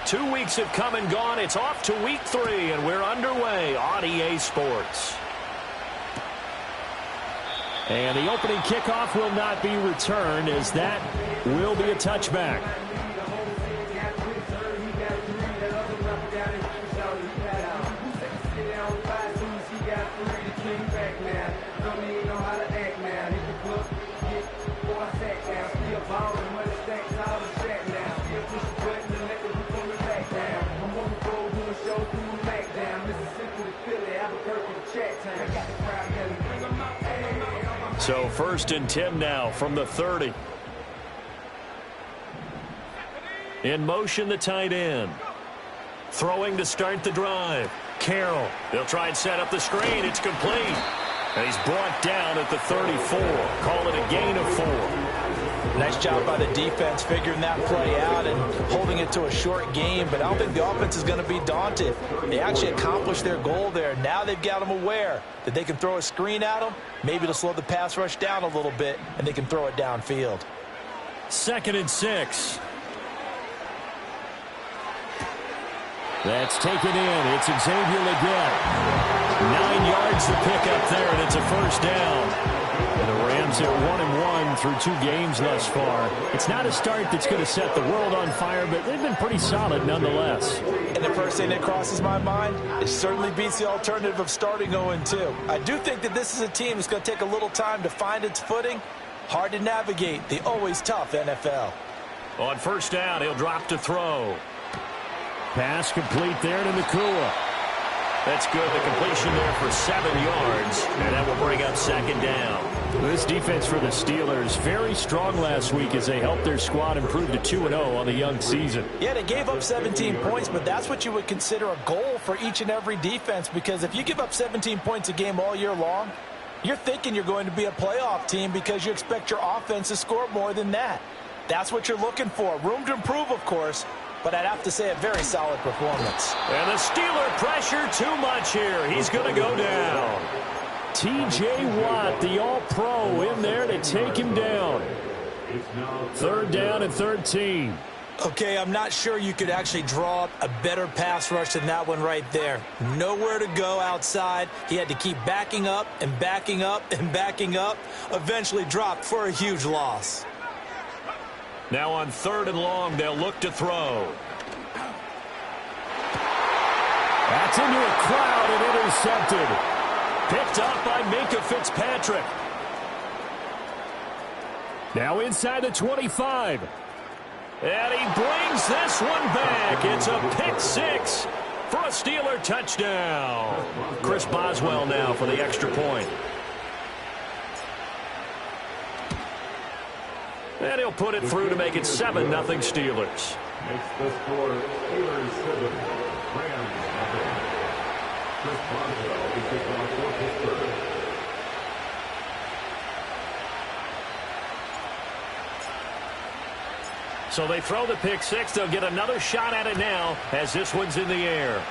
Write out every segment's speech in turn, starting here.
2 weeks have come and gone. It's off to week 3, and we're underway on EA Sports. And the opening kickoff will not be returned, as that will be a touchback. So 1st and 10 now from the 30. In motion, the tight end. Throwing to start the drive. Carroll. They'll try and set up the screen. It's complete. And he's brought down at the 34. Call it a gain of 4. Nice job by the defense figuring that play out and holding it to a short game, but I don't think the offense is going to be daunted. They actually accomplished their goal there. Now they've got them aware that they can throw a screen at them, maybe to slow the pass rush down a little bit, and they can throw it downfield. 2nd and 6. That's taken in. It's Xavier Legette. 9 yards to pick up there, and it's a first down. And the Rams are 1-1 through 2 games thus far. It's not a start that's going to set the world on fire, but they've been pretty solid nonetheless. And the first thing that crosses my mind, it certainly beats the alternative of starting 0-2. I do think that this is a team that's going to take a little time to find its footing. Hard to navigate the always tough NFL. On first down, he'll drop to throw. Pass complete there to Nacua. That's good. The completion there for 7 yards, and that will bring up 2nd down. This defense for the Steelers, very strong last week as they helped their squad improve to 2-0 on the young season. Yeah, they gave up 17 points, but that's what you would consider a goal for each and every defense, because if you give up 17 points a game all year long, you're thinking you're going to be a playoff team because you expect your offense to score more than that. That's what you're looking for. Room to improve, of course, but I'd have to say a very solid performance. And the Steeler pressure too much here. He's going to go down. T.J. Watt, the All-Pro, in there to take him down. 3rd down and 13. Okay, I'm not sure you could actually draw up a better pass rush than that one right there. Nowhere to go outside. He had to keep backing up and backing up and backing up. Eventually dropped for a huge loss. Now on 3rd and long, they'll look to throw. That's into a crowd and intercepted. Picked up by Minkah Fitzpatrick. Now inside the 25. And he brings this one back. It's a pick 6 for a Steeler touchdown. Chris Boswell now for the extra point. And he'll put it through to make it 7-0 Steelers. Makes the score Steelers 7, Rams 0. Chris Boswell is the call for Pittsburgh. So they throw the pick 6. They'll get another shot at it now as this one's in the air.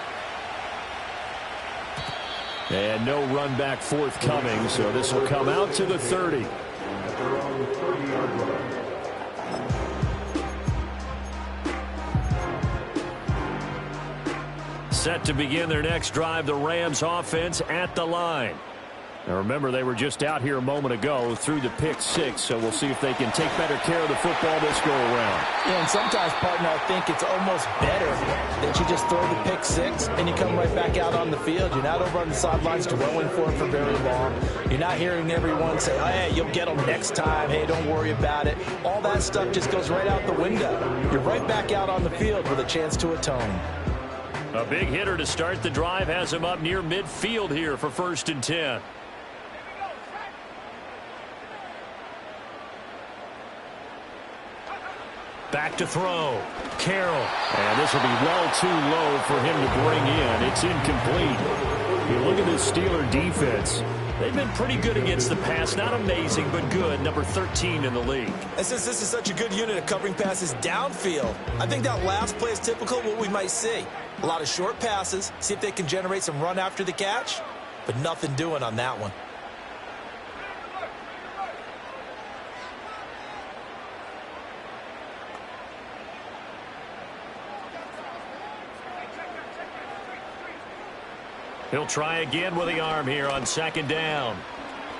And no run back forthcoming, so this will come out to the 30. At their own 30-yard line. Set to begin their next drive, the Rams offense at the line. Now remember, they were just out here a moment ago through the pick 6, so we'll see if they can take better care of the football this go-around. Yeah, and sometimes, partner, I think it's almost better that you just throw the pick 6 and you come right back out on the field. You're not over on the sidelines dwelling for it for very long. You're not hearing everyone say, oh, hey, you'll get them next time. Hey, don't worry about it. All that stuff just goes right out the window. You're right back out on the field with a chance to atone. A big hitter to start the drive has him up near midfield here for 1st and 10. Back to throw. Carroll. And this will be well too low for him to bring in. It's incomplete. You look at this Steeler defense. They've been pretty good against the pass. Not amazing, but good. Number 13 in the league. And since this is such a good unit of covering passes downfield, I think that last play is typical of what we might see. A lot of short passes. See if they can generate some run after the catch. But nothing doing on that one. He'll try again with the arm here on second down.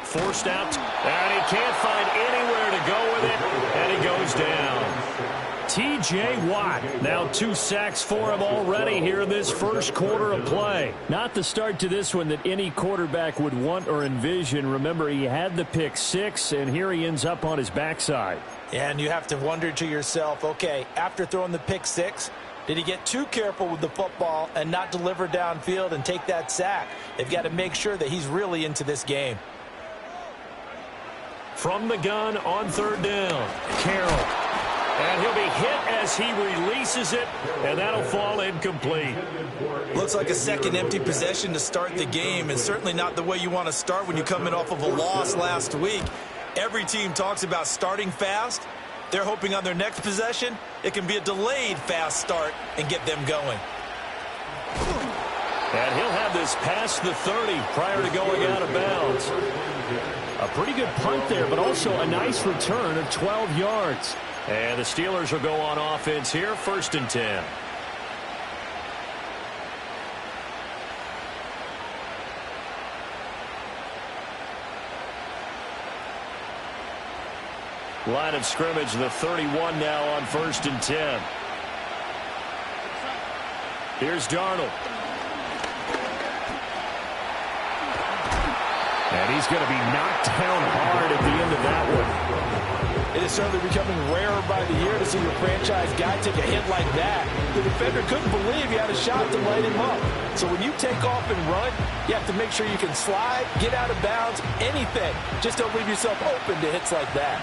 Forced out, and he can't find anywhere to go with it, and he goes down. T.J. Watt, now 2 sacks for him already here in this first quarter of play. Not the start to this one that any quarterback would want or envision. Remember, he had the pick 6, and here he ends up on his backside. And you have to wonder to yourself, okay, after throwing the pick 6, did he get too careful with the football and not deliver downfield and take that sack? They've got to make sure that he's really into this game. From the gun on third down, Carroll. And he'll be hit as he releases it, and that'll fall incomplete. Looks like a second empty possession to start the game, and certainly not the way you want to start when you come in off of a loss last week. Every team talks about starting fast. They're hoping on their next possession, it can be a delayed fast start and get them going. And he'll have this past the 30 prior to going out of bounds. A pretty good punt there, but also a nice return of 12 yards. And the Steelers will go on offense here, 1st and 10. Line of scrimmage, the 31 now on 1st and 10. Here's Darnold. And he's going to be knocked down hard at the end of that one. It is certainly becoming rarer by the year to see your franchise guy take a hit like that. The defender couldn't believe he had a shot to light him up. So when you take off and run, you have to make sure you can slide, get out of bounds, anything. Just don't leave yourself open to hits like that.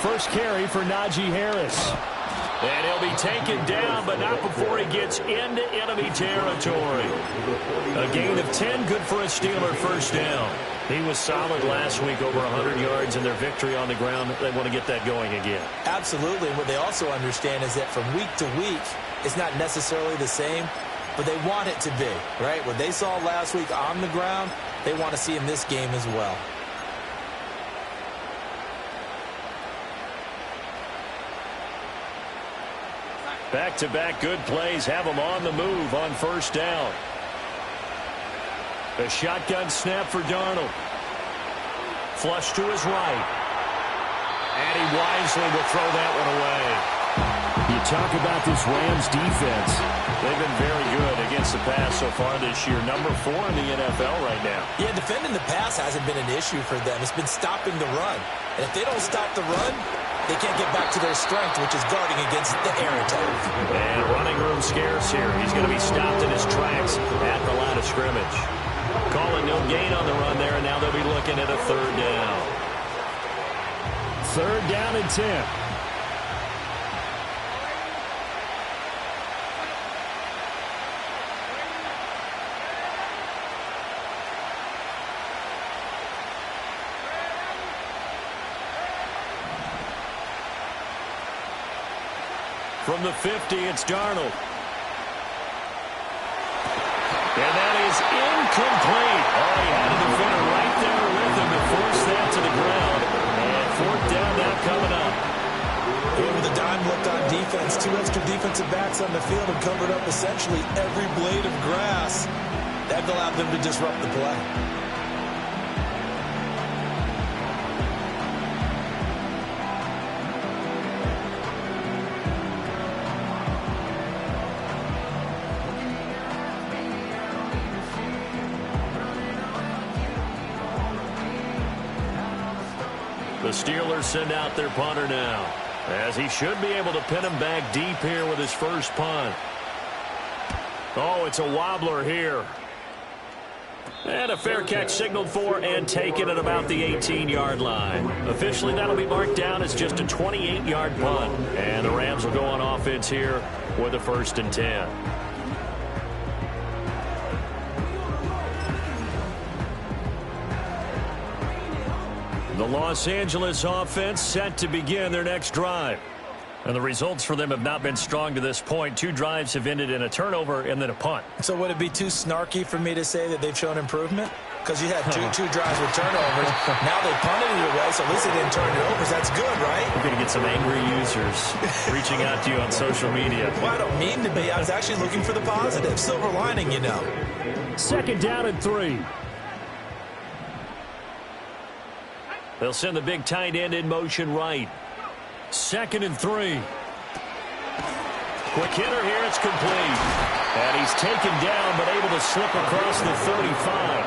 First carry for Najee Harris. And he'll be taken down, but not before he gets into enemy territory. A gain of 10, good for a Steeler first down. He was solid last week, over 100 yards in their victory on the ground. They want to get that going again. Absolutely. What they also understand is that from week to week, it's not necessarily the same, but they want it to be, right? What they saw last week on the ground, they want to see in this game as well. Back-to-back good plays have them on the move on first down. A shotgun snap for Darnold. Flush to his right. And he wisely will throw that one away. You talk about this Rams defense. They've been very good against the pass so far this year. Number 4 in the NFL right now. Yeah, defending the pass hasn't been an issue for them. It's been stopping the run. And if they don't stop the run, they can't get back to their strength, which is guarding against the air attack. And running room scarce here. He's going to be stopped in his tracks at the line of scrimmage. Calling no gain on the run there, and now they'll be looking at a third down. 3rd down and 10. From the 50, it's Darnold. And that is incomplete. Oh, he had a defender right there with him to force that to the ground. And 4th down now coming up. And with a dime looked on defense, 2 extra defensive backs on the field and covered up essentially every blade of grass. That allowed them to disrupt the play. The Steelers send out their punter now, as he should be able to pin him back deep here with his first punt. Oh, it's a wobbler here. And a fair catch signaled for and taken at about the 18-yard line. Officially, that'll be marked down as just a 28-yard punt. And the Rams will go on offense here with a 1st and 10. The Los Angeles offense set to begin their next drive. And the results for them have not been strong to this point. 2 drives have ended in a turnover and then a punt. So would it be too snarky for me to say that they've shown improvement? because you had two drives with turnovers. Now they punted it away, so at least they didn't turn it over. So that's good, right? You're going to get some angry users reaching out to you on social media. Well, I don't mean to be. I was actually looking for the positive. Silver lining, you know. 2nd down and 3. They'll send the big tight end in motion right. 2nd and 3. Quick hitter here. It's complete. And he's taken down, but able to slip across the 35.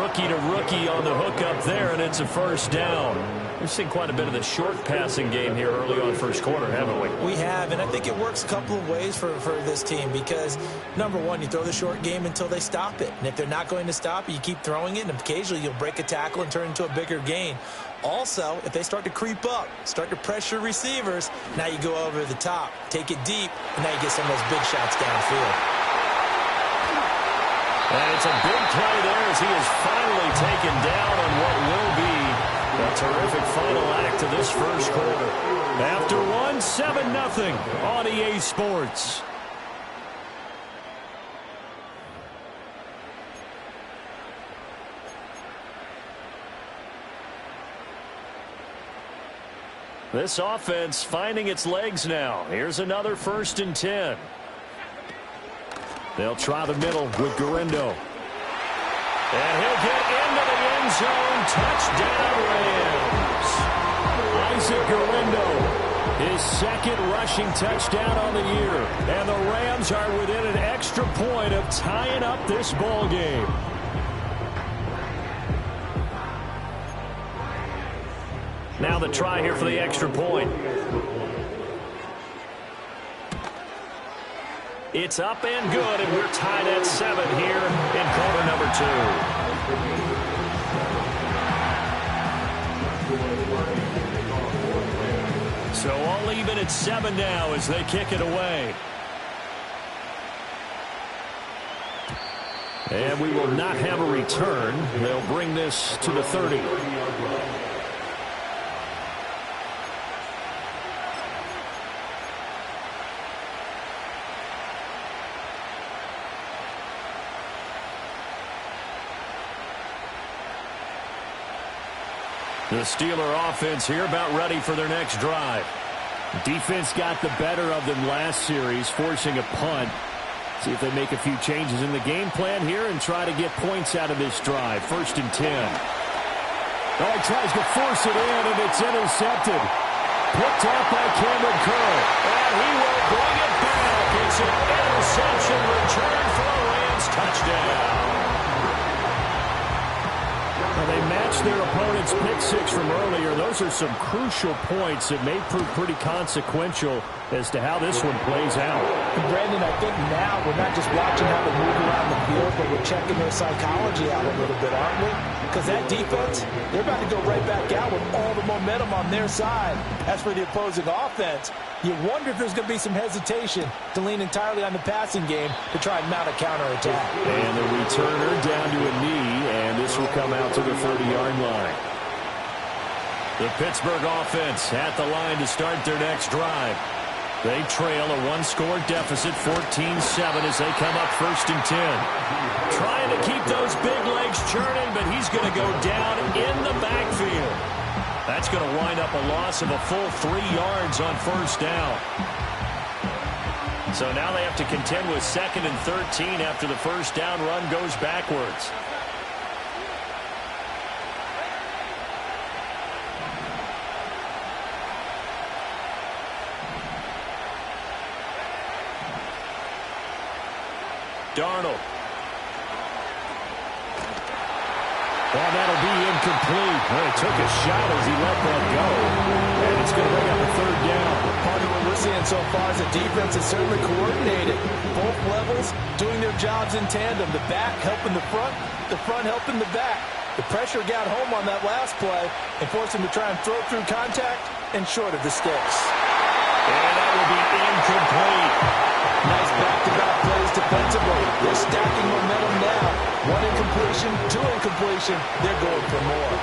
Rookie to rookie on the hook up there, and it's a 1st down. We've seen quite a bit of the short passing game here early on 1st quarter, haven't we? We have, and I think it works a couple of ways for this team because, number one, you throw the short game until they stop it. And if they're not going to stop it, you keep throwing it, and occasionally you'll break a tackle and turn it into a bigger gain. Also, if they start to creep up, start to pressure receivers, now you go over the top, take it deep, and now you get some of those big shots downfield. And it's a big play there as he is finally taken down on what will be a terrific final act to this 1st quarter. After one, 7-0 on EA Sports. This offense finding its legs now. Here's another 1st and 10. They'll try the middle with Gurindo. And he'll get into the end zone. Touchdown, Rams. Isaac Gurindo, his 2nd rushing touchdown on the year. And the Rams are within an extra point of tying up this ball game. Now the try here for the extra point. It's up and good, and we're tied at 7 here in quarter number 2. So all even at 7 now as they kick it away. And we will not have a return. They'll bring this to the 30. The Steeler offense here about ready for their next drive. Defense got the better of them last series, forcing a punt. See if they make a few changes in the game plan here and try to get points out of this drive. 1st and 10. Oh, he tries to force it in, and it's intercepted. Picked off by Cameron Curl. And he will bring it back. It's an interception return for a Rams touchdown. They matched their opponent's pick 6 from earlier. Those are some crucial points that may prove pretty consequential as to how this one plays out. And Brandon, I think now we're not just watching how they move around the field, but we're checking their psychology out a little bit, aren't we? Because that defense, they're about to go right back out with all the momentum on their side. As for the opposing offense, you wonder if there's going to be some hesitation to lean entirely on the passing game to try and mount a counterattack. And the returner down to a knee, and this will come out to the 30-yard line. The Pittsburgh offense at the line to start their next drive. They trail a 1-score deficit, 14-7 as they come up 1st and 10. Trying to keep those big legs churning, but he's going to go down in the backfield. That's going to wind up a loss of a full 3 yards on 1st down. So now they have to contend with 2nd and 13 after the 1st down run goes backwards. Darnold. Well, that'll be incomplete. Well, he took a shot as he let that go. And it's going to bring up a 3rd down. Part of what we're seeing so far is the defense is certainly coordinated. Both levels doing their jobs in tandem. The back helping the front helping the back. The pressure got home on that last play and forced him to try and throw through contact and short of the sticks. And that will be incomplete. Nice back-to-back plays defensively. They're stacking momentum now. 1 incompletion, 2 incompletion. They're going for more.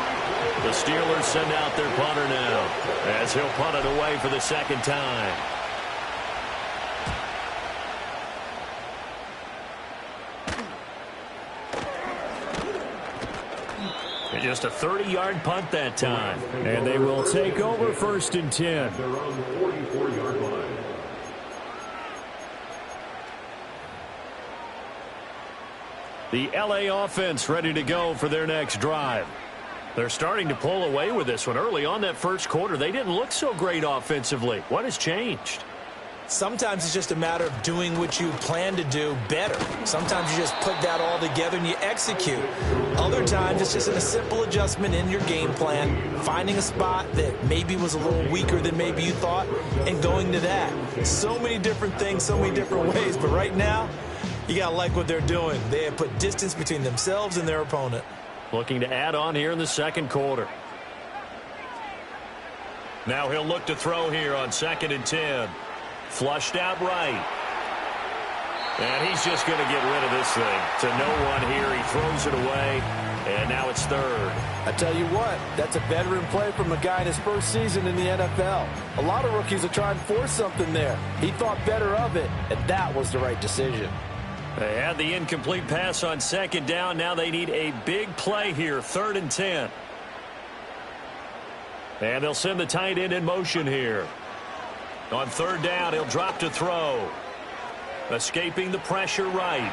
The Steelers send out their punter now as he'll punt it away for the 2nd time. Just a 30-yard punt that time. And they will take over 1st and 10. They're on the 44-yard line. The LA offense ready to go for their next drive. They're starting to pull away with this one. Early on that first quarter, they didn't look so great offensively. What has changed? Sometimes it's just a matter of doing what you plan to do better. Sometimes you just put that all together and you execute. Other times it's just a simple adjustment in your game plan, finding a spot that maybe was a little weaker than maybe you thought, and going to that. So many different things, so many different ways, but right now, you got to like what they're doing. They have put distance between themselves and their opponent. Looking to add on here in the second quarter. Now he'll look to throw here on 2nd and 10. Flushed out right. And he's just going to get rid of this thing. To no one here. He throws it away. And now it's 3rd. I tell you what, that's a veteran play from a guy in his first season in the NFL. A lot of rookies will try and force something there. He thought better of it, and that was the right decision. They had the incomplete pass on 2nd down. Now they need a big play here. 3rd and 10. And they'll send the tight end in motion here. On 3rd down, he'll drop to throw. Escaping the pressure right.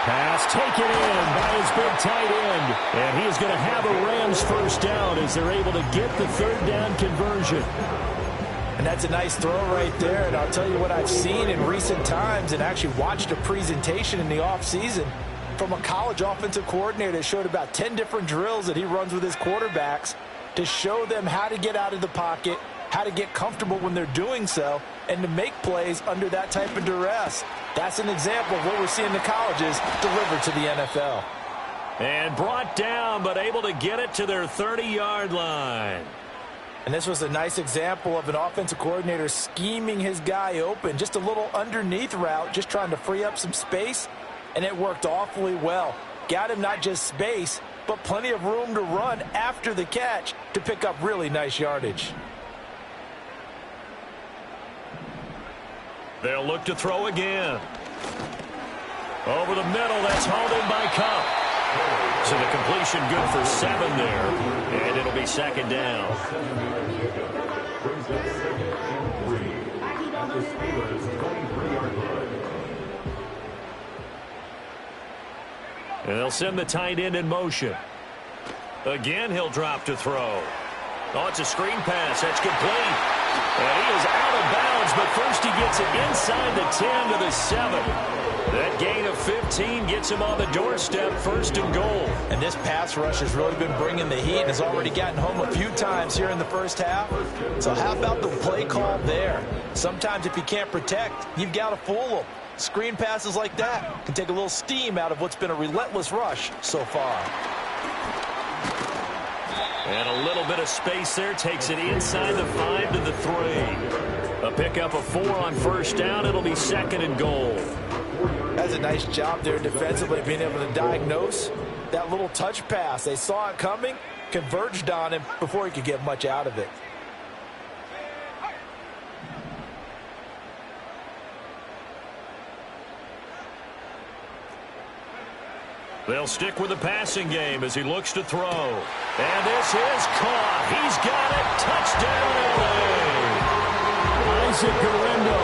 Pass taken in by his big tight end. And he is going to have a Rams first down as they're able to get the 3rd down conversion. And that's a nice throw right there. And I'll tell you what I've seen in recent times and actually watched a presentation in the offseason from a college offensive coordinator that showed about 10 different drills that he runs with his quarterbacks to show them how to get out of the pocket, how to get comfortable when they're doing so, and to make plays under that type of duress. That's an example of what we're seeing the colleges deliver to the NFL. And brought down, but able to get it to their 30-yard line. And this was a nice example of an offensive coordinator scheming his guy open. Just a little underneath route, just trying to free up some space, and it worked awfully well. Got him not just space, but plenty of room to run after the catch to pick up really nice yardage. They'll look to throw again. Over the middle, that's hauled in by Kupp. So the completion good for 7 there, and it'll be 2nd down. Brings up 2nd and 3 at the Steelers' 23-yard line. And they'll send the tight end in motion. Again, he'll drop to throw. Oh, it's a screen pass. That's complete. And he is out of bounds, but first he gets it inside the 10 to the 7. That gain of 15 gets him on the doorstep, 1st and goal. And this pass rush has really been bringing the heat and has already gotten home a few times here in the first half. So how about the play call there? Sometimes if you can't protect, you've got to fool them. Screen passes like that can take a little steam out of what's been a relentless rush so far. And a little bit of space there takes it inside the 5 to the 3. A pickup of 4 on 1st down. It'll be 2nd and goal. That's a nice job there defensively, being able to diagnose that little touch pass. They saw it coming, converged on him before he could get much out of it. They'll stick with the passing game as he looks to throw. And this is caught. He's got it. Touchdown, LA. Isaac Guerrero.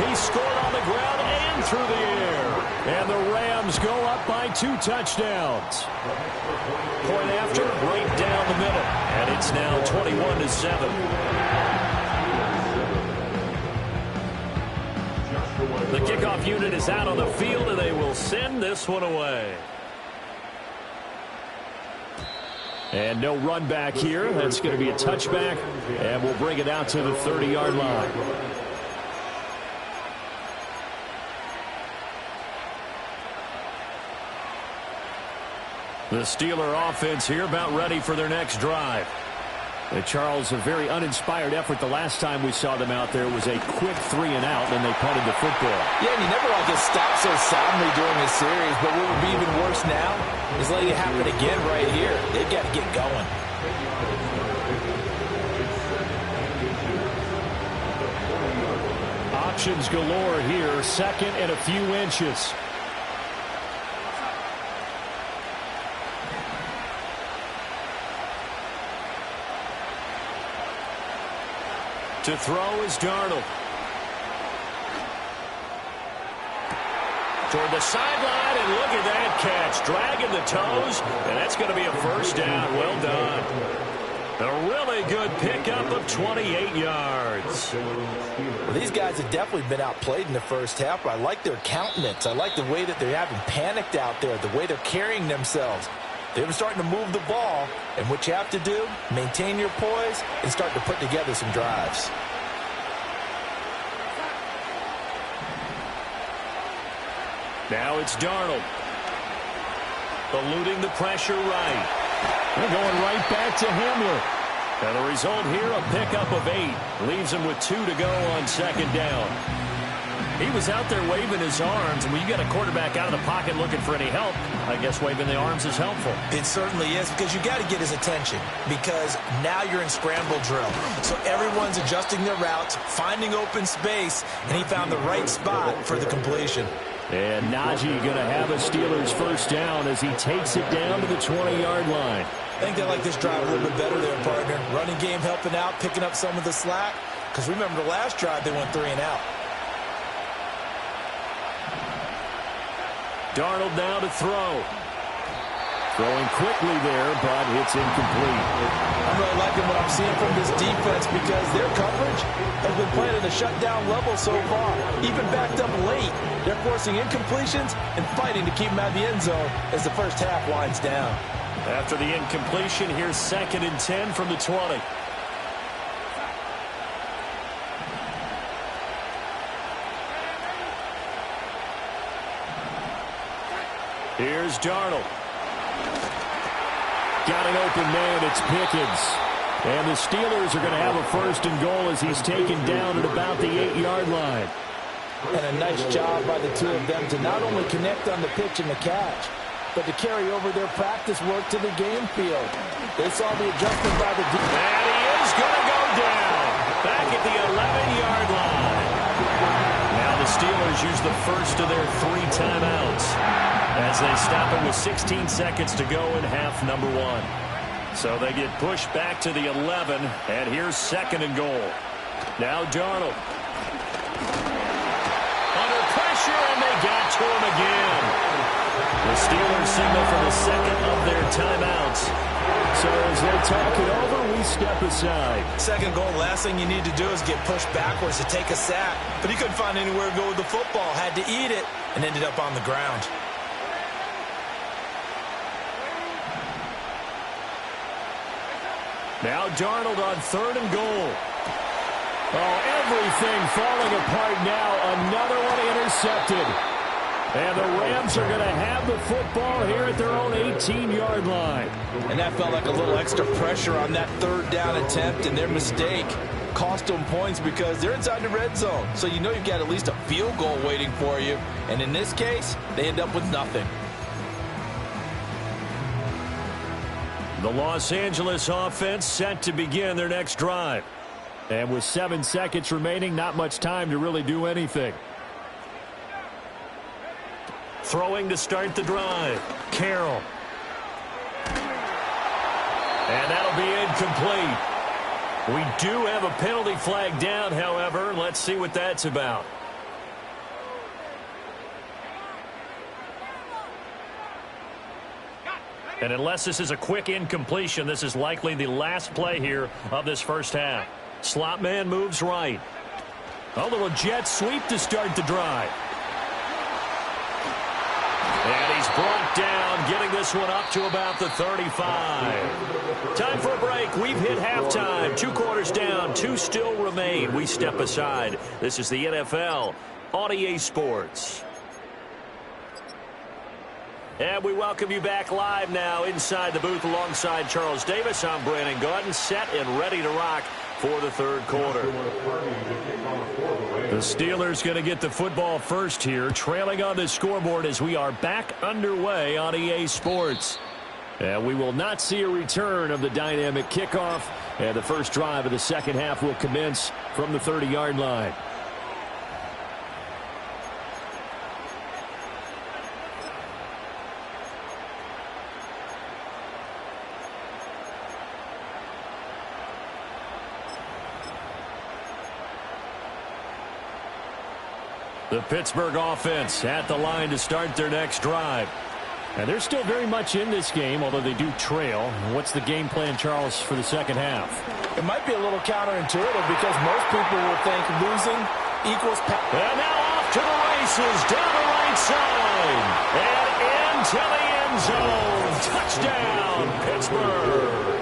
He scored on the ground and through the air. And the Rams go up by 2 touchdowns. Point after, right down the middle. And it's now 21-7. The kickoff unit is out on the field, and they will send this one away. And no run back here. That's going to be a touchback, and we'll bring it out to the 30-yard line. The Steeler offense here about ready for their next drive. Charles, a very uninspired effort the last time we saw them out there was a quick 3 and out, and they punted the football. Yeah, and you never like to stop so soundly during a series, but what would be even worse now is letting it happen again right here. They've got to get going. Options galore here, 2nd and a few inches. To throw is Darnold. Toward the sideline, and look at that catch. Dragging the toes, and that's going to be a first down. Well done. A really good pickup of 28 yards. Well, these guys have definitely been outplayed in the first half, but I like their countenance. I like the way that they haven't panicked out there, the way they're carrying themselves. They're starting to move the ball, and what you have to do, maintain your poise and start to put together some drives. Now it's Darnold. Eluding the pressure right. They're going right back to Hamler. And the result here, a pickup of 8. Leaves him with 2 to go on second down. He was out there waving his arms, and when you got a quarterback out of the pocket looking for any help, I guess waving the arms is helpful. It certainly is, because you got to get his attention, because now you're in scramble drill. So everyone's adjusting their routes, finding open space, and he found the right spot for the completion. And Najee going to have a Steelers first down as he takes it down to the 20-yard line. I think they like this drive a little bit better there, partner. Running game helping out, picking up some of the slack. Because remember the last drive, they went 3 and out. Darnold now to throw. Throwing quickly there, but it's incomplete. I'm really liking what I'm seeing from this defense because their coverage has been playing at a shutdown level so far. Even backed up late, they're forcing incompletions and fighting to keep them out of the end zone as the first half winds down. After the incompletion, here's 2nd and 10 from the 20. Here's Darnold. Got an open man, it's Pickens. And the Steelers are going to have a 1st and goal as he's taken down at about the 8-yard line. And a nice job by the two of them to not only connect on the pitch and the catch, but to carry over their practice work to the game field. They saw the adjustment by the defense. And he is going to go down. Back at the 11-yard line. Now the Steelers use the first of their 3 timeouts as they stop it with 16 seconds to go in half number 1. So they get pushed back to the 11, and here's 2nd and goal. Now Darnold. Under pressure, and they got to him again. The Steelers signal for the 2nd of their timeouts. So as they talk it over, we step aside. 2nd goal, last thing you need to do is get pushed backwards to take a sack. But he couldn't find anywhere to go with the football, had to eat it, and ended up on the ground. Now Darnold on 3rd and goal. Oh, everything falling apart now. Another one intercepted. And the Rams are going to have the football here at their own 18-yard line. And that felt like a little extra pressure on that 3rd down attempt, and their mistake cost them points because they're inside the red zone. So you know you've got at least a field goal waiting for you. And in this case, they end up with nothing. The Los Angeles offense set to begin their next drive. And with 7 seconds remaining, not much time to really do anything. Throwing to start the drive. Carroll. And that'll be incomplete. We do have a penalty flag down, however. Let's see what that's about. And unless this is a quick incompletion, this is likely the last play here of this first half. Slot man moves right. A little jet sweep to start the drive. And he's brought down, getting this one up to about the 35. Time for a break. We've hit halftime. 2 quarters down, 2 still remain. We step aside. This is the NFL on EA Sports. And we welcome you back live now inside the booth alongside Charles Davis. I'm Brandon Gaudin, set and ready to rock for the 3rd quarter. The Steelers going to get the football first here, trailing on the scoreboard as we are back underway on EA Sports. And we will not see a return of the dynamic kickoff, and the first drive of the second half will commence from the 30-yard line. The Pittsburgh offense at the line to start their next drive. And they're still very much in this game, although they do trail. What's the game plan, Charles, for the second half? It might be a little counterintuitive because most people will think losing equals... And now off to the races, down the right side. And into the end zone. Touchdown, Pittsburgh.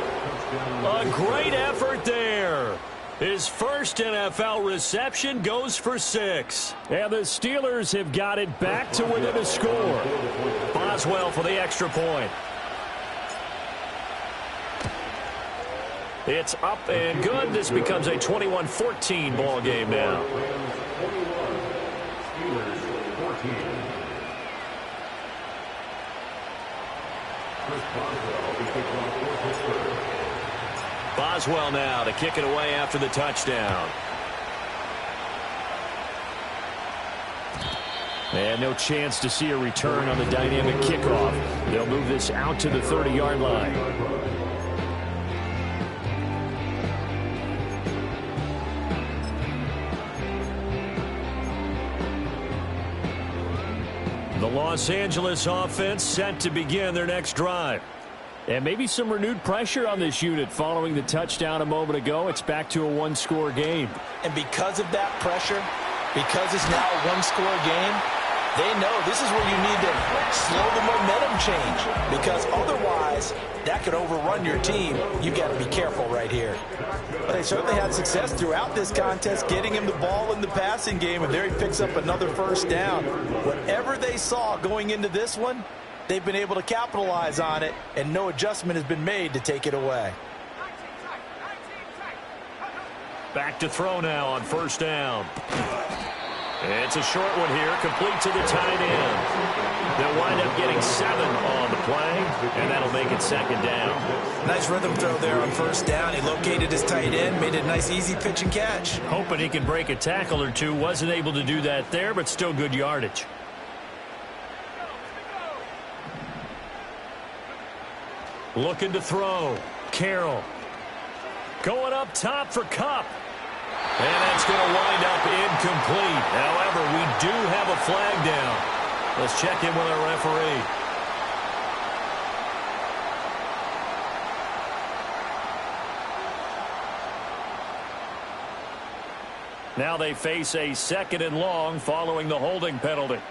A great effort there. His first NFL reception goes for 6. And the Steelers have got it back to within a score. Boswell for the extra point. It's up and good. This becomes a 21-14 ball game now. Steelers 14. Chris Boswell is kicked off for Pittsburgh. Boswell now to kick it away after the touchdown. And no chance to see a return on the dynamic kickoff. They'll move this out to the 30-yard line. The Los Angeles offense set to begin their next drive. And maybe some renewed pressure on this unit following the touchdown a moment ago. It's back to a one-score game. And because of that pressure, because it's now a one-score game, they know this is where you need to slow the momentum change. Because otherwise, that could overrun your team. You've got to be careful right here. But they certainly had success throughout this contest, getting him the ball in the passing game, and there he picks up another first down. Whatever they saw going into this one, they've been able to capitalize on it, and no adjustment has been made to take it away. Back to throw now on first down. It's a short one here, complete to the tight end. They'll wind up getting 7 on the play, and that'll make it second down. Nice rhythm throw there on first down. He located his tight end, made it a nice easy pitch and catch. Hoping he can break a tackle or two. Wasn't able to do that there, but still good yardage. Looking to throw. Carroll. Going up top for Kupp. And that's going to wind up incomplete. However, we do have a flag down. Let's check in with our referee. Now they face a 2nd and long following the holding penalty.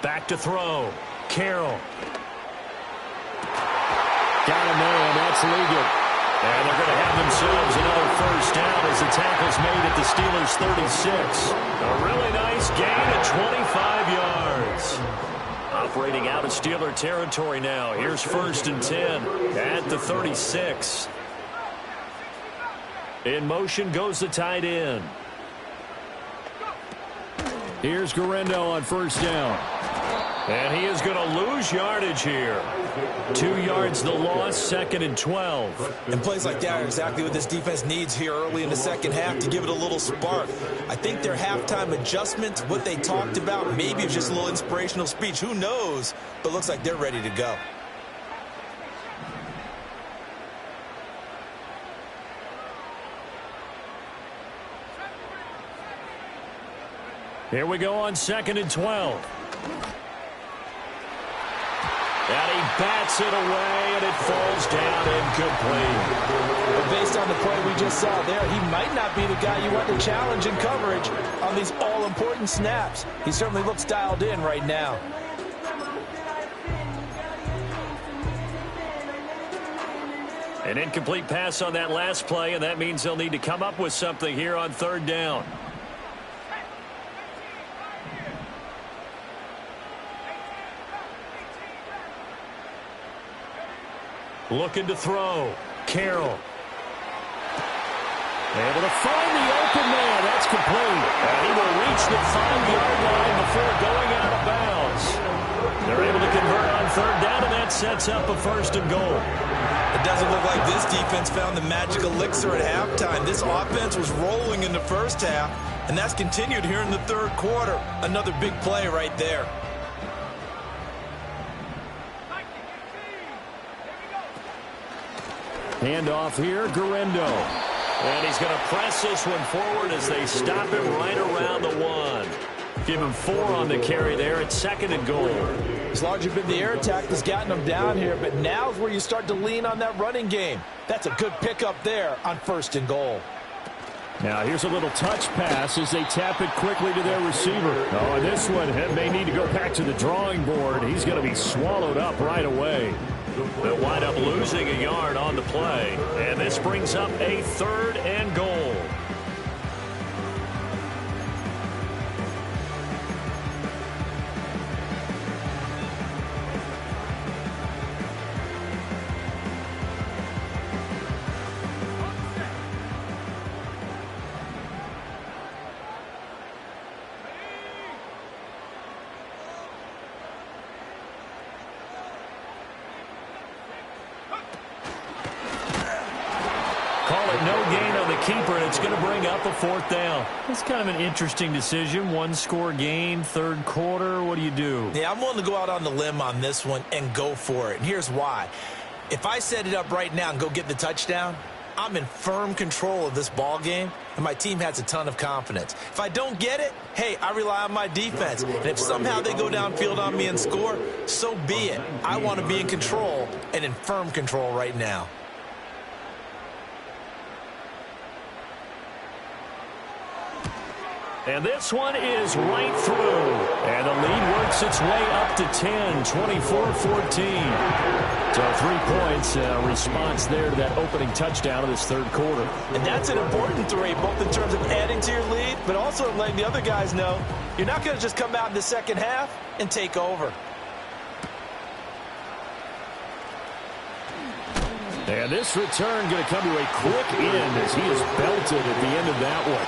Back to throw. Carroll. Got him there, and that's legal. And they're going to have themselves another first down as the tackle's made at the Steelers' 36. A really nice gain at 25 yards. Operating out of Steeler territory now. Here's 1st and 10 at the 36. In motion goes the tight end. Here's Guerrero on first down. And he is going to lose yardage here. 2 yards the loss, 2nd and 12. And plays like that are exactly what this defense needs here early in the second half to give it a little spark. I think their halftime adjustments, what they talked about, maybe it's just a little inspirational speech. Who knows? But looks like they're ready to go. Here we go on 2nd and 12. And he bats it away, and it falls down incomplete. But based on the play we just saw there, he might not be the guy you want to challenge in coverage on these all-important snaps. He certainly looks dialed in right now. An incomplete pass on that last play, and that means they'll need to come up with something here on 3rd down. Looking to throw. Carroll. Able to find the open man. That's complete. And he will reach the 5-yard line before going out of bounds. They're able to convert on 3rd down, and that sets up a 1st and goal. It doesn't look like this defense found the magic elixir at halftime. This offense was rolling in the first half, and that's continued here in the 3rd quarter. Another big play right there. Handoff here, Guerrero. And he's going to press this one forward as they stop him right around the 1. Give him 4 on the carry there. It's 2nd and goal. It's largely been the air attack that's gotten them down here, but now's where you start to lean on that running game. That's a good pickup there on 1st and goal. Now here's a little touch pass as they tap it quickly to their receiver. Oh, and this one may need to go back to the drawing board. He's going to be swallowed up right away. They'll wind up losing a yard on the play. And this brings up a 3rd and goal. No gain on the keeper, and it's going to bring up a 4th down. It's kind of an interesting decision. 1-score game, 3rd quarter. What do you do? Yeah, I'm willing to go out on the limb on this one and go for it. And here's why. If I set it up right now and go get the touchdown, I'm in firm control of this ball game, and my team has a ton of confidence. If I don't get it, hey, I rely on my defense. And if somehow they go downfield on me and score, so be it. I want to be in control and in firm control right now. And this one is right through. And the lead works its way up to 10, 24-14. So 3 points, response there to that opening touchdown of this 3rd quarter. And that's an important 3, both in terms of adding to your lead, but also letting the other guys know you're not going to just come out in the second half and take over. And this return going to come to a quick end as he is belted at the end of that one.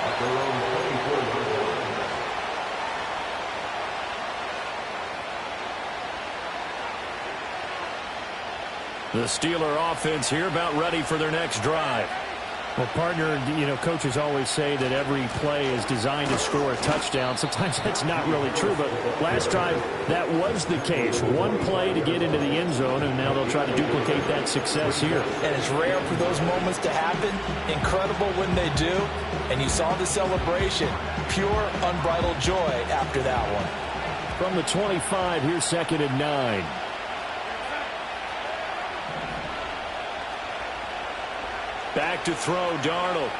The Steeler offense here about ready for their next drive. Well, partner, coaches always say that every play is designed to score a touchdown. Sometimes that's not really true, but last drive, that was the case. 1 play to get into the end zone, and now they'll try to duplicate that success here. And it's rare for those moments to happen. Incredible when they do. And you saw the celebration. Pure, unbridled joy after that one. From the 25, here's 2nd and 9. Back to throw, Darnold.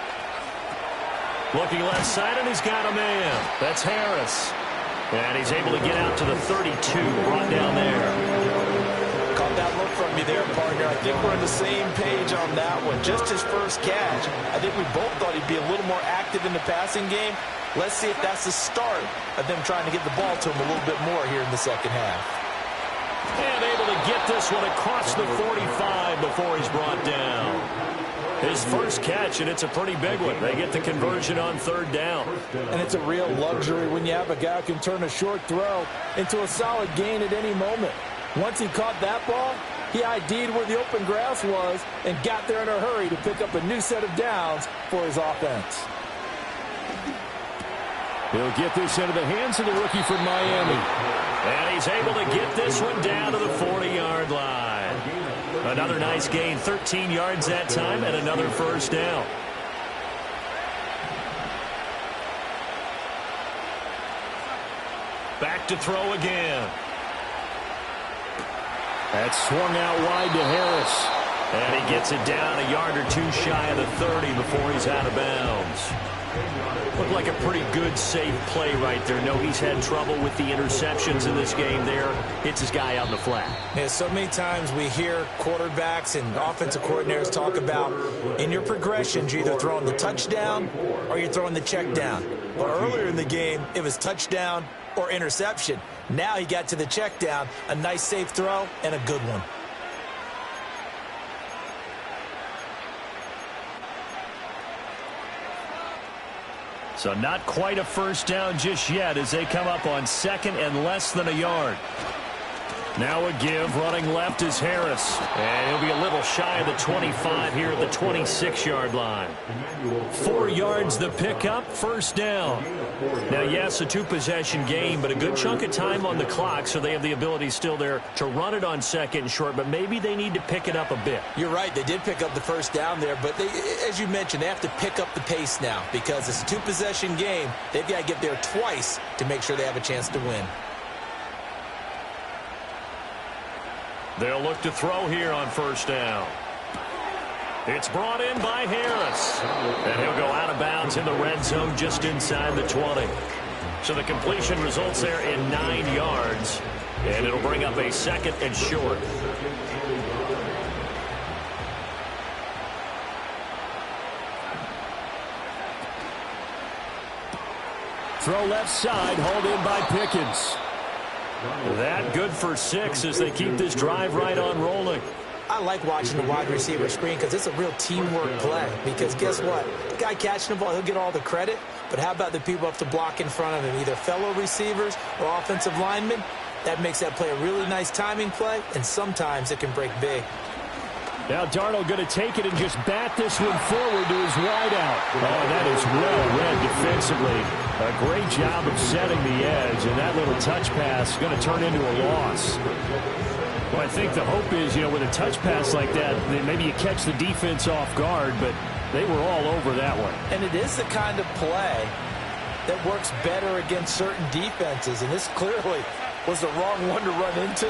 Looking left side, and he's got a man. That's Harris. And he's able to get out to the 32, brought down there. Caught that look from you there, partner. I think we're on the same page on that one. Just his first catch. I think we both thought he'd be a little more active in the passing game. Let's see if that's the start of them trying to get the ball to him a little bit more here in the second half. And able to get this one across the 45 before he's brought down. His first catch, and it's a pretty big one. They get the conversion on 3rd down. And it's a real luxury when you have a guy who can turn a short throw into a solid gain at any moment. Once he caught that ball, he ID'd where the open grass was and got there in a hurry to pick up a new set of downs for his offense. He'll get this into the hands of the rookie from Miami. And he's able to get this one down to the 40-yard line. Another nice gain, 13 yards that time, and another first down. Back to throw again. That's swung out wide to Harris. And he gets it down a yard or 2 shy of the 30 before he's out of bounds. Looked like a pretty good, safe play right there. No, he's had trouble with the interceptions in this game there. Hits his guy out in the flat. Yeah, so many times we hear quarterbacks and offensive coordinators talk about in your progressions, you're either throwing the touchdown or you're throwing the check down. But earlier in the game, it was touchdown or interception. Now he got to the check down, a nice safe throw, and a good one. So not quite a first down just yet as they come up on 2nd and less than a yard. Now a give. Running left is Harris. And he'll be a little shy of the 25 here at the 26-yard line. 4 yards the pickup. First down. Now, yes, a 2-possession game, but a good chunk of time on the clock, so they have the ability still there to run it on second and short, but maybe they need to pick it up a bit. You're right. They did pick up the first down there, but they, as you mentioned, they have to pick up the pace now because it's a 2-possession game. They've got to get there twice to make sure they have a chance to win. They'll look to throw here on first down. It's brought in by Harris. And he'll go out of bounds in the red zone just inside the 20. So the completion results there in 9 yards. And it'll bring up a second and short. Throw left side, hauled in by Pickens. That good for 6 as they keep this drive right on rolling. I like watching the wide receiver screen because it's a real teamwork play. Because guess what? The guy catching the ball, he'll get all the credit. But how about the people up to block in front of him, either fellow receivers or offensive linemen? That makes that play a really nice timing play, and sometimes it can break big. Now Darnold going to take it and just bat this one forward to his wideout. Oh, that is well read defensively. A great job of setting the edge, and that little touch pass is going to turn into a loss. Well, I think the hope is, with a touch pass like that, maybe you catch the defense off guard, but they were all over that one. And it is the kind of play that works better against certain defenses, and this clearly was the wrong one to run into.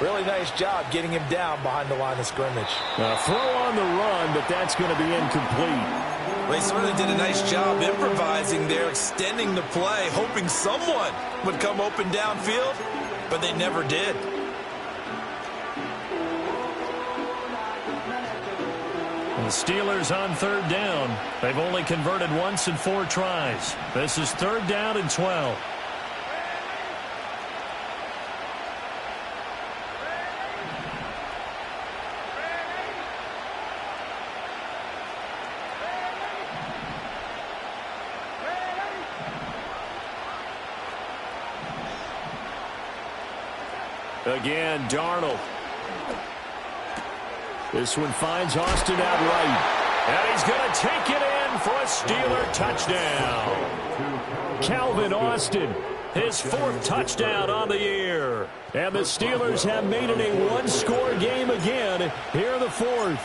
Really nice job getting him down behind the line of scrimmage. Throw on the run, but that's going to be incomplete. They certainly did a nice job improvising there, extending the play, hoping someone would come open downfield, but they never did. The Steelers on third down. They've only converted once in 4 tries. This is third down and 12. Again, Darnold. This one finds Austin out right. And he's going to take it in for a Steeler touchdown. Calvin Austin, his 4th touchdown on the year. And the Steelers have made it a 1-score game again here in the 4th.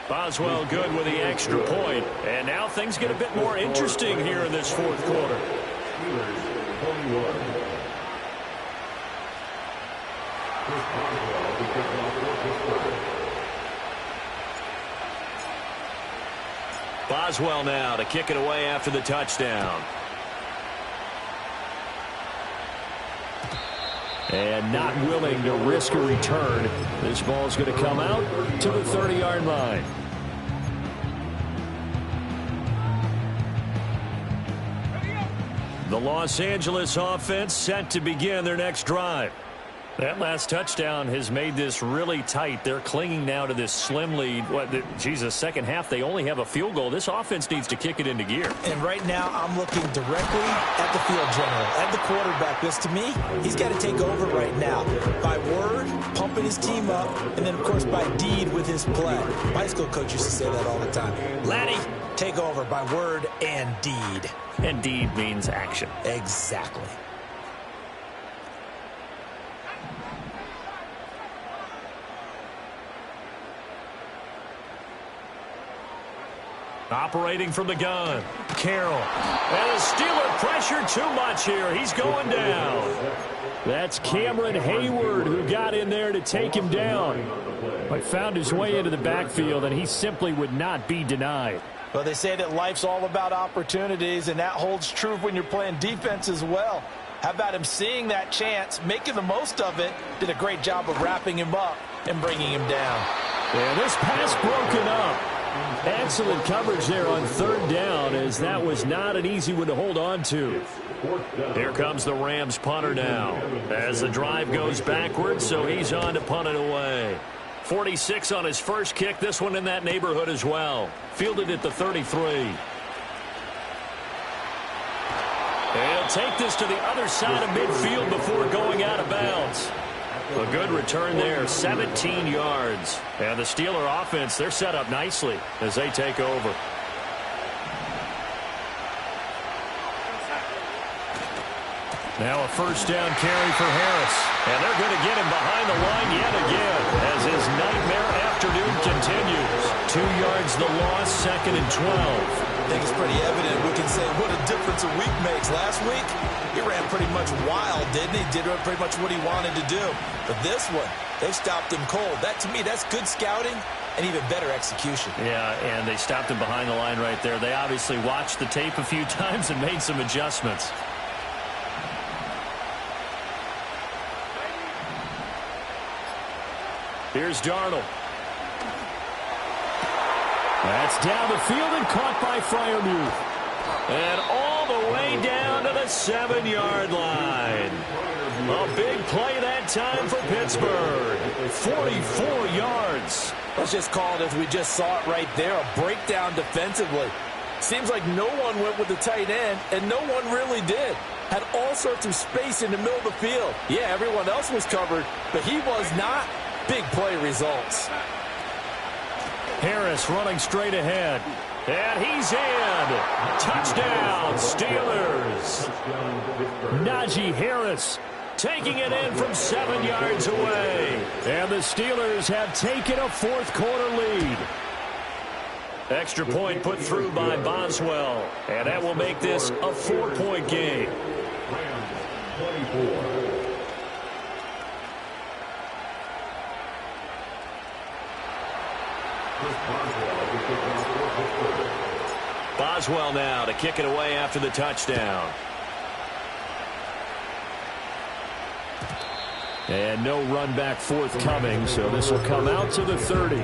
Boswell good with the extra point. And now things get a bit more interesting here in this 4th quarter. Boswell now to kick it away after the touchdown. And not willing to risk a return. This ball's going to come out to the 30-yard line. The Los Angeles offense set to begin their next drive. That last touchdown has made this really tight. They're clinging now to this slim lead. Second half, they only have a field goal. This offense needs to kick it into gear. And right now, I'm looking directly at the field general, at the quarterback. Because to me, he's got to take over right now. By word, pumping his team up, and then, of course, by deed with his play. My high school coach used to say that all the time. Laddie, take over by word and deed. And deed means action. Exactly. Operating from the gun, Carroll. And the Steeler pressure too much here. He's going down. That's Cameron Hayward who got in there to take him down. He found his way into the backfield, and he simply would not be denied. Well, they say that life's all about opportunities, and that holds true when you're playing defense as well. How about him seeing that chance, making the most of it, did a great job of wrapping him up and bringing him down. Yeah, this pass broken up. Excellent coverage there on third down, as that was not an easy one to hold on to. Here comes the Rams punter now as the drive goes backwards, so he's on to punt it away. 46 on his first kick, this one in that neighborhood as well. Fielded at the 33. And They'll take this to the other side of midfield before going out of bounds. A good return there, 17 yards. And the Steeler offense, they're set up nicely as they take over. Now a first down carry for Harris. And they're going to get him behind the line yet again as his nightmare afternoon continues. 2 yards the loss, 2nd and 12. I think it's pretty evident. We can say what a difference a week makes. Last week, he ran pretty much wild, didn't he? Did pretty much what he wanted to do. But this one, they stopped him cold. That, to me, that's good scouting and even better execution. Yeah, and they stopped him behind the line right there. They obviously watched the tape a few times and made some adjustments. Here's Darnold. That's down the field and caught by Freiermuth. And all the way down to the 7-yard line. A big play that time for Pittsburgh. 44 yards. Let's just call it as we just saw it right there, a breakdown defensively. Seems like no one went with the tight end, and no one really did. Had all sorts of space in the middle of the field. Yeah, everyone else was covered, but he was not. Big play results. Harris running straight ahead. And he's in. Touchdown, Steelers. Najee Harris taking it in from 7 yards away. And the Steelers have taken a fourth-quarter lead. Extra point put through by Boswell. And that will make this a 4-point game. Rams 24. Boswell now to kick it away after the touchdown. And no run back forthcoming, so this will come out to the 30.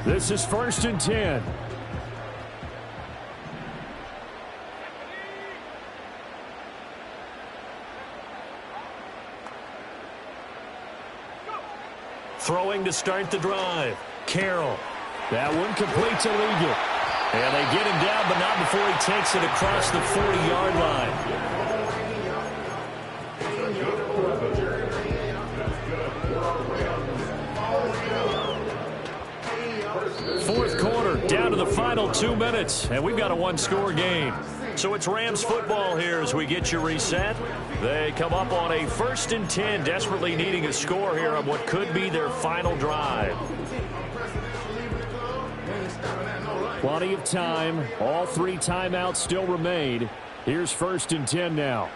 This is 1st and 10. Throwing to start the drive. Carroll. That one complete to Liggett. And they get him down, but not before he takes it across the 40-yard line. Fourth quarter, down to the final 2 minutes, and we've got a one-score game. So it's Rams football here as we get you reset. They come up on a 1st and 10, desperately needing a score here on what could be their final drive. Plenty of time. All 3 timeouts still remain. Here's 1st and 10 now.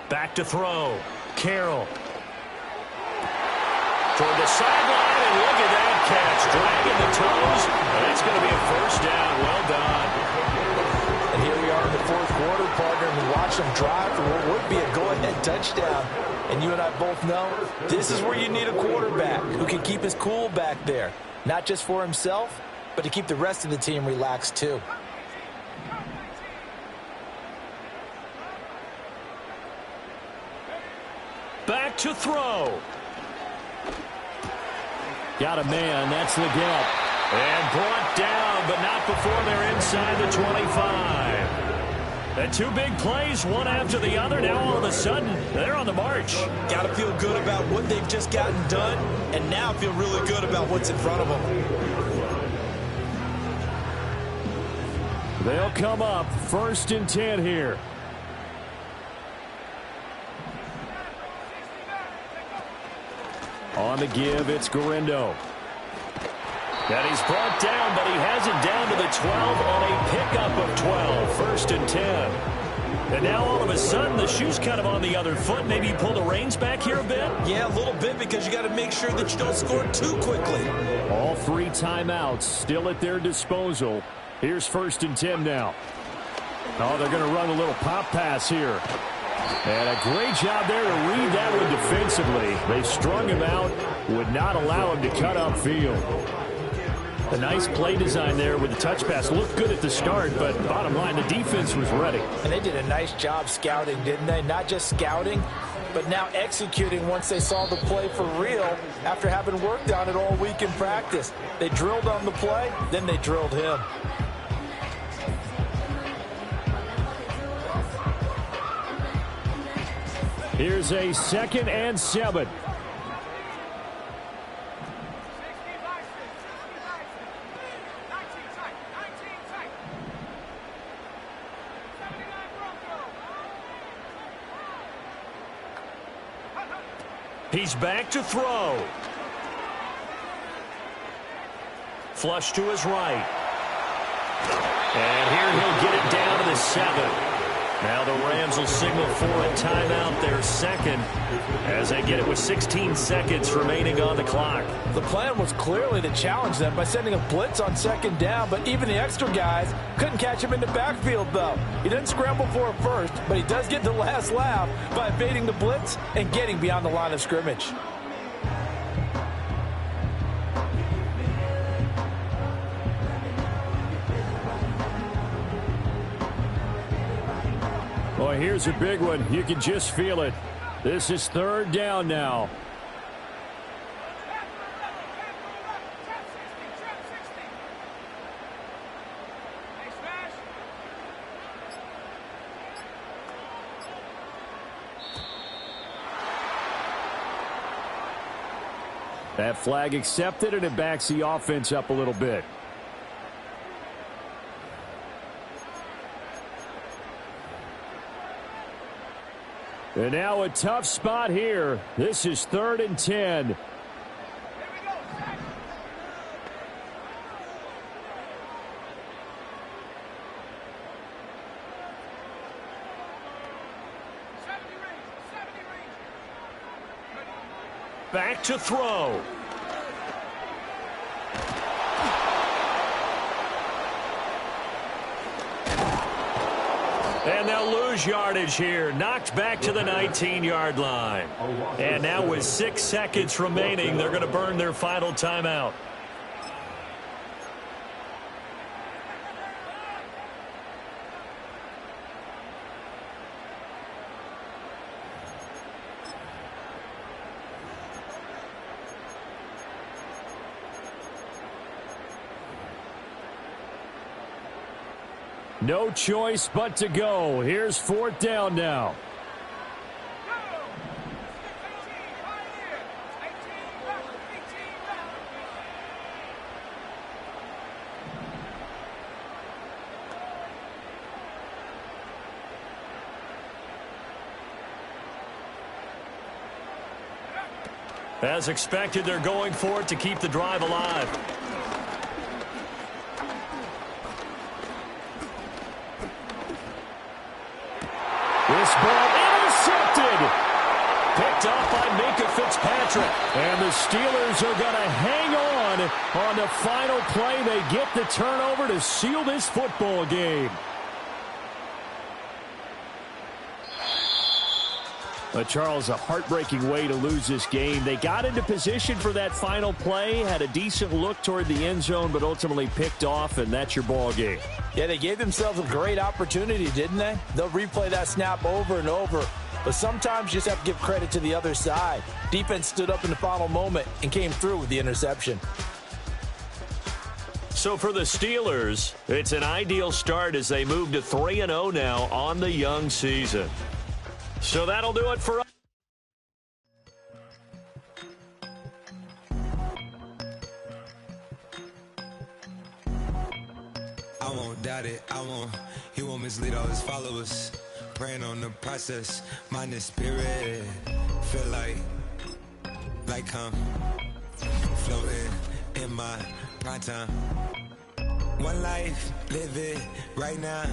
Back to throw. Carroll. Toward the sideline, and look at that catch. Dragging the toes. And it's going to be a first down. Well done. And here we are in the fourth quarter, partner, and we watch them drive for what would be a go-ahead touchdown. And you and I both know this is where you need a quarterback who can keep his cool back there. Not just for himself, but to keep the rest of the team relaxed too. Back to throw. Got a man. That's Liggett. And brought down, but not before they're inside the 25. And 2 big plays, one after the other. Now all of a sudden, they're on the march. Got to feel good about what they've just gotten done, and now feel really good about what's in front of them. They'll come up 1st and 10 here. On the give, it's Gurindo. And he's brought down, but he has it down to the 12 on a pickup of 12. 1st and 10. And now all of a sudden, the shoe's kind of on the other foot. Maybe you pull the reins back here a bit? Yeah, a little bit, because you got to make sure that you don't score too quickly. All 3 timeouts still at their disposal. Here's 1st and 10 now. Oh, they're going to run a little pop pass here. And a great job there to read that one defensively. They strung him out, would not allow him to cut upfield. A nice play design there with the touch pass. Looked good at the start, but bottom line, the defense was ready. And they did a nice job scouting, didn't they? Not just scouting, but now executing once they saw the play for real after having worked on it all week in practice. They drilled on the play, then they drilled him. Here's a 2nd and 7. He's back to throw. Flush to his right. And here he'll get it down to the 7. Now the Rams will signal for a timeout, their second, as they get it with 16 seconds remaining on the clock. The plan was clearly to challenge them by sending a blitz on 2nd down, but even the extra guys couldn't catch him in the backfield, though. He didn't scramble for it first, but he does get the last laugh by evading the blitz and getting beyond the line of scrimmage. Well, here's a big one. You can just feel it. This is 3rd down now. That flag accepted, and it backs the offense up a little bit. And now a tough spot here. This is 3rd and 10. Back to throw. And they'll lose yardage here. Knocked back to the 19-yard line. And now with 6 seconds remaining, they're going to burn their final timeout. No choice but to go. Here's 4th down now. As expected, they're going for it to keep the drive alive. This ball intercepted. Picked off by Minkah Fitzpatrick. And the Steelers are going to hang on the final play. They get the turnover to seal this football game. Charles, a heartbreaking way to lose this game. They got into position for that final play, had a decent look toward the end zone, but ultimately picked off, and that's your ball game. Yeah, they gave themselves a great opportunity, didn't they? They'll replay that snap over and over. But sometimes you just have to give credit to the other side. Defense stood up in the final moment and came through with the interception. So for the Steelers, it's an ideal start as they move to 3-0 now on the young season. So that'll do it for us. I won't doubt it, he won't mislead all his followers. Praying on the process, mind and spirit. Feel like I'm floating in my prime time. One life, live it right now.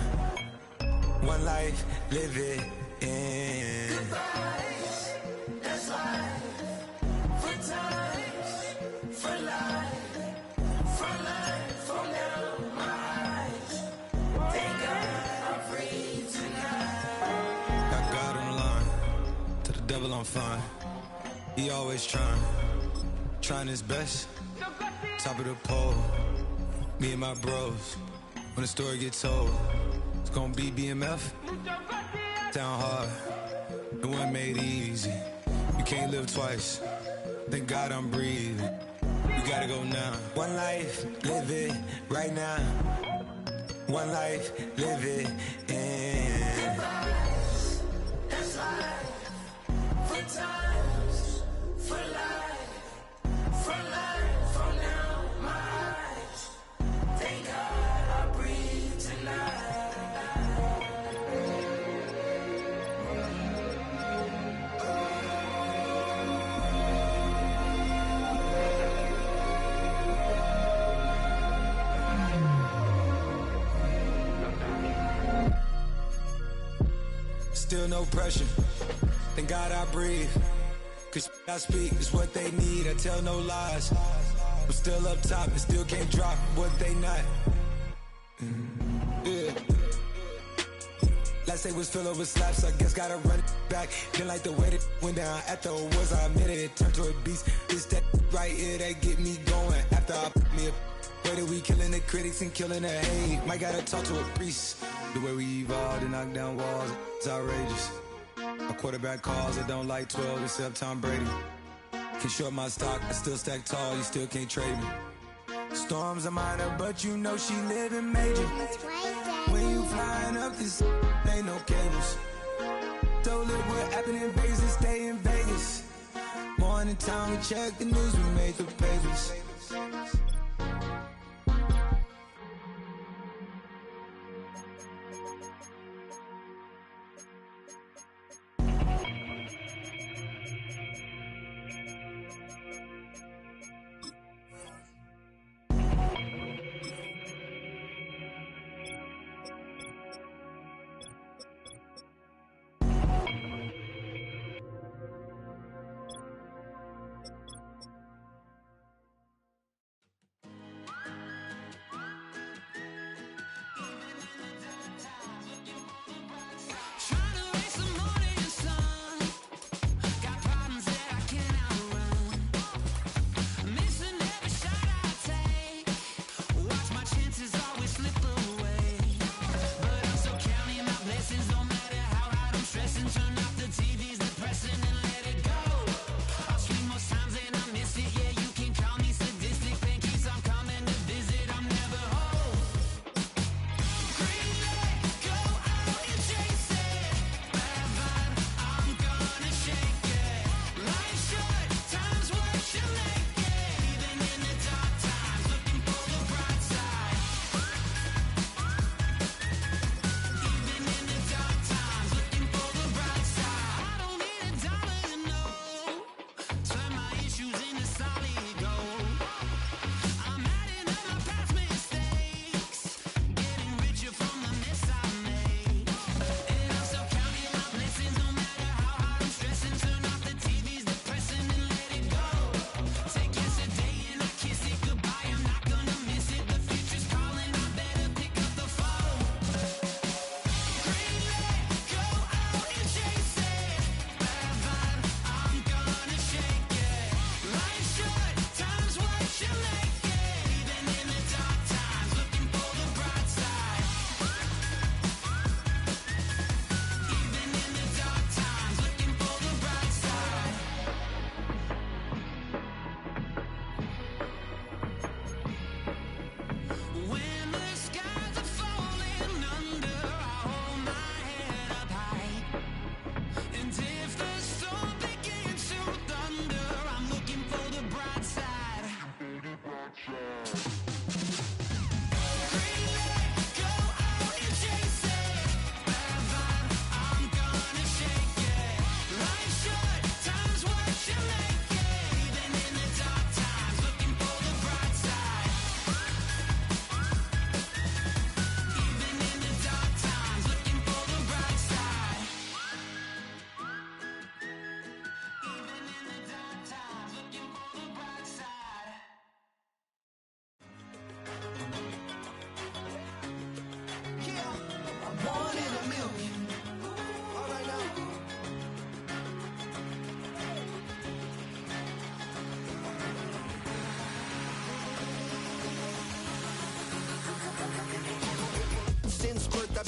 One life, live it in. Goodbyes, that's life. For times, for life. For life, from now, my eyes. Thank God I'm free tonight. I got 'em I'm fine. He always trying his best. Top of the pole, me and my bros. When the story gets told, it's gonna be BMF. Down hard, it wasn't made easy. You can't live twice. Thank God I'm breathing. We gotta go now. One life, live it right now. One life, live it in. That's life. For times, for life. For life, from now, my eyes. Thank God I breathe tonight. Still no pressure. Thank God I breathe. Cause I speak is what they need. I tell no lies. I'm still up top and still can't drop what they not. Yeah. Last day was filled over slaps, I guess gotta run it back. Didn't like the way that went down after it was, I admit it, it turned to a beast. It's that right here that get me going. After I put me a way that we killing the critics and killing the hate. Might gotta talk to a priest. The way we evolved and knock down walls, it's outrageous. My quarterback calls, I don't like 12 except Tom Brady. Can short my stock, I still stack tall, you still can't trade me. Storms are minor, but you know she living major. When you flying up this, ain't no cables. Don't live what happened in Vegas and stay in Vegas. Morning time, we check the news, we made the papers.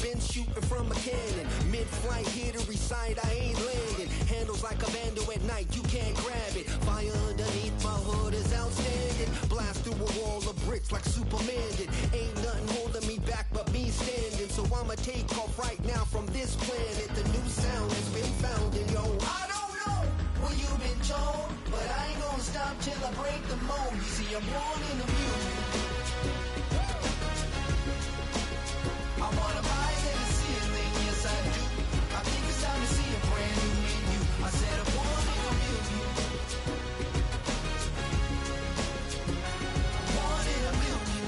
been shooting from a cannon. Mid-flight, here to recite, I ain't landing. Handles like a vandal at night, you can't grab it. Fire underneath my hood is outstanding. Blast through a wall of bricks like Superman did. Ain't nothing holding me back but me standing. So I'ma take off right now from this planet. The new sound has been found in yo. I don't know what you've been told, but I ain't gonna stop till I break the mold. You see, I'm born in the music. I wanna rise in the ceiling, yes I do. I think it's time to see a brand new menu. I said I'm born in the music. Born in the music.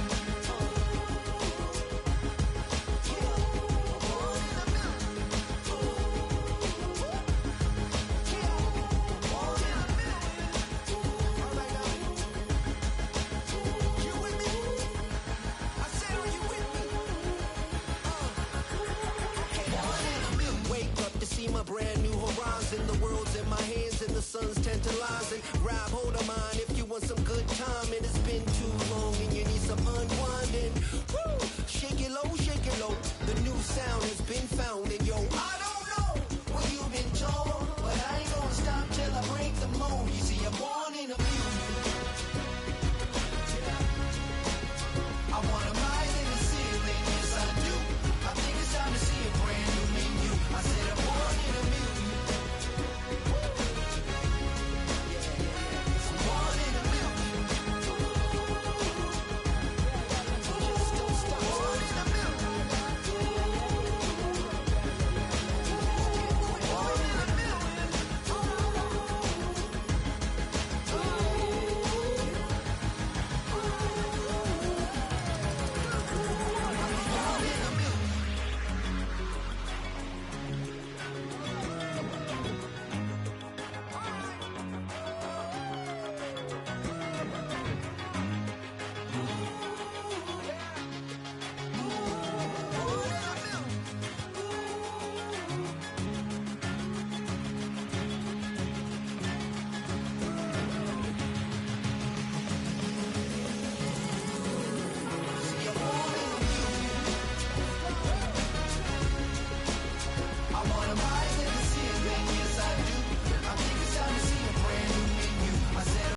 Born in the music. Born in the music. All right now. You with me? I said, are you with me? Wake up to see my brand new horizon. The world's in my hands and the sun's tantalizing. Grab hold of mine if you want some good time. And it's been